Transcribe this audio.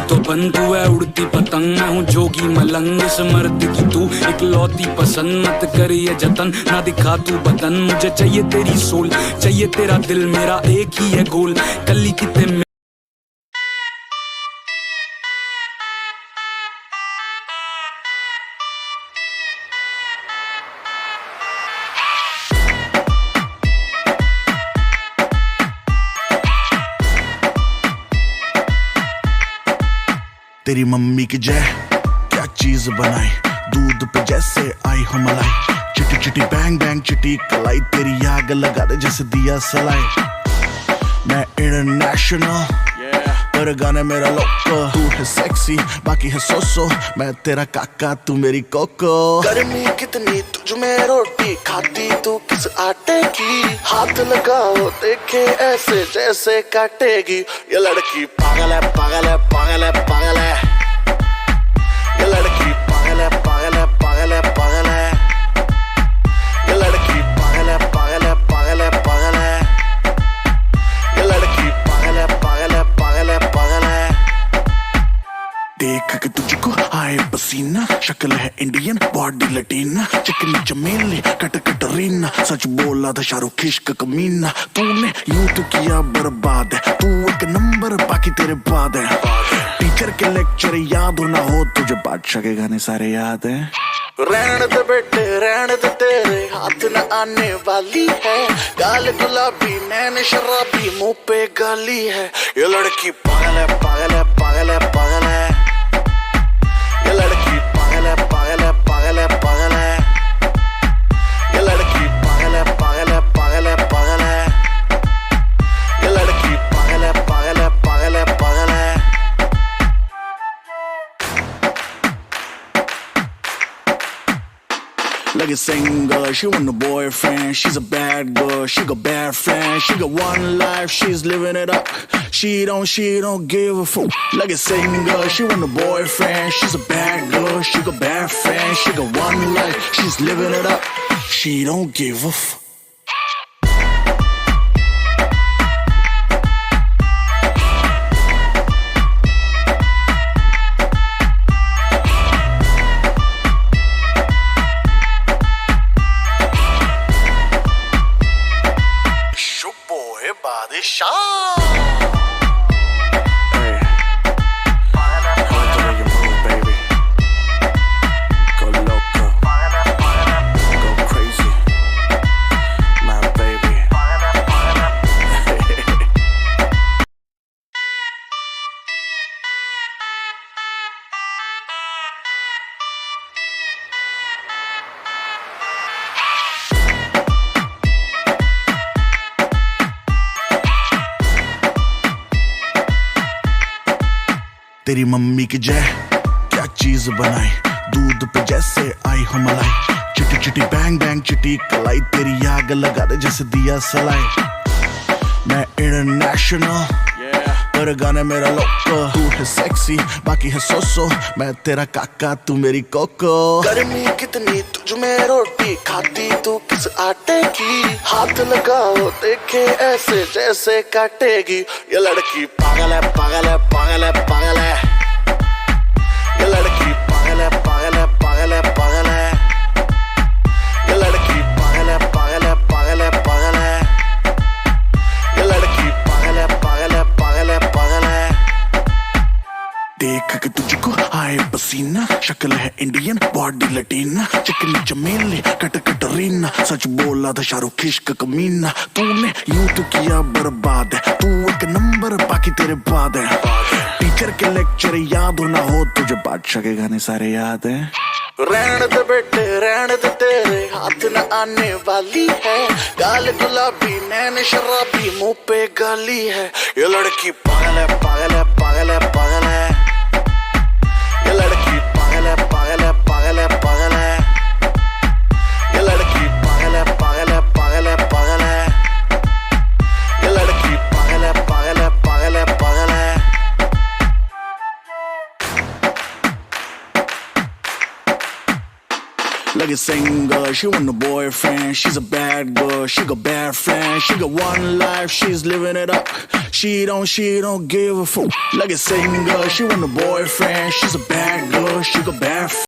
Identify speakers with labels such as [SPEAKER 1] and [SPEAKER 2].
[SPEAKER 1] तो बन, तू है उड़ती पतंग, मैं हूँ जोगी मलंग। इस मर्द की तू इकलौती पसंद, मत कर ये जतन, ना दिखा तू बदन। मुझे चाहिए तेरी सोल, चाहिए तेरा दिल, मेरा एक ही है गोल, कली कितने।
[SPEAKER 2] तेरी मम्मी की जय क्या चीज बनाई, दूध पे जैसे आई हो मलाई। चिटी चिटी बैंग बैंग चिटी कलाई, तेरी आग लगा दे जैसे दिया सलाई। मैं इंटरनेशनल पर गाने मेरा लोको, तू है सेक्सी बाकी है सोसो, मैं तेरा काका तू मेरी कोको। गर्मी कितनी तुझ में रोटी खाती तू किस आटे की, हाथ लगाओ देखे ऐसे जैसे काटेगी। ये लड़की पागल है पागल है पागल है पागल है, ये लड़की पागल है पागल है पागल है पागल है, ये लड़की पागल है पागल है पागल है पागल है, ये लड़की पागल है पागल है पागल है पागल है। देख के तुझको आए पसीना, शक्ल है इंडियन बॉडी लटीना, चिकनी चमेली कट कटरीना, सच बोला था शाहरुख इश्क कमीना। तूने यूं तो किया बर्बाद है, तू एक नंबर बाकी तेरे बाद है। टीचर के लेक्चर याद हो ना हो तुझे, बादशाह के गाने सारे याद हैं। रहने दे बेटे रहने दे, तेरे हाथ न आने वाली है, गाल गुलाबी नैन शराबी मुंह पे गाली है। ये लड़की पागल है पागल है पागल है पागल है, ये लड़की पागल है पागल है पागल है पागल है, ये लड़की पागल है पागल है पागल है पागल है, ये लड़की पागल है पागल है पागल है पागल है। Like a singer, she want a boyfriend. She's a bad girl, she got bad friends. She got one life, she's living it up. She don't give a fuck. Like a singer, she want a boyfriend. She's a bad girl, she got bad friends. She got one life, she's living it up. She don't give a fuck. तेरी mummy की जय क्या चीज बनाई, दूध पे जैसे आई हो मलाई। चिटी चिटी बैंग बैंग चिटी कलाई, तेरी आग लगा दे जैसे दिया सलाई। मैं इंटरनेशनल पर गाने मेरा लोको, तू है सेक्सी बाकी है सोसो, मैं तेरा काका तू मेरी कोको। गर्मी कितनी तुझ में रोटी खाती तू किस आटे की, हाथ लगाओ देखे ऐसे जैसे काटेगी। ये लड़की पागल है पागल है पागल है पागल है, ये लड़की पागल है पागल है पागल है पागल है, ये लड़की पागल है पागल है पागल है पागल है, ये लड़की पागल है पागल है पागल है पागल है। देख के तुझको आए पसीना, शक्ल है इंडियन बॉडी लटीना, चिकनी चमेली कट कटरीना, सच बोला था शाहरुख इश्क कमीना। तूने यूं तो किया बर्बाद है, तू एक नंबर बाकी तेरे बाद है। टीचर के लेक्चर याद हो ना हो तुझे, बादशाह के गाने सारे याद हैं। रहने दे बेटे रहने दे, तेरे हाथ न आने वाली है, गाल गुलाबी नैन शराबी मुंह पे गाली है। ये लड़की पागल है पागल है पागल है पागल है, ये लड़की पागल है पागल है पागल है पागल है, ये लड़की पागल है पागल है पागल है पागल है, ये लड़की पागल है पागल है पागल है पागल है। Like a a single, she want a boyfriend. She's a bad girl, she got bad friends. She got one life, she's living it up. She don't give a fuck. Like a single, she want a boyfriend. She's a bad girl, she got bad friends.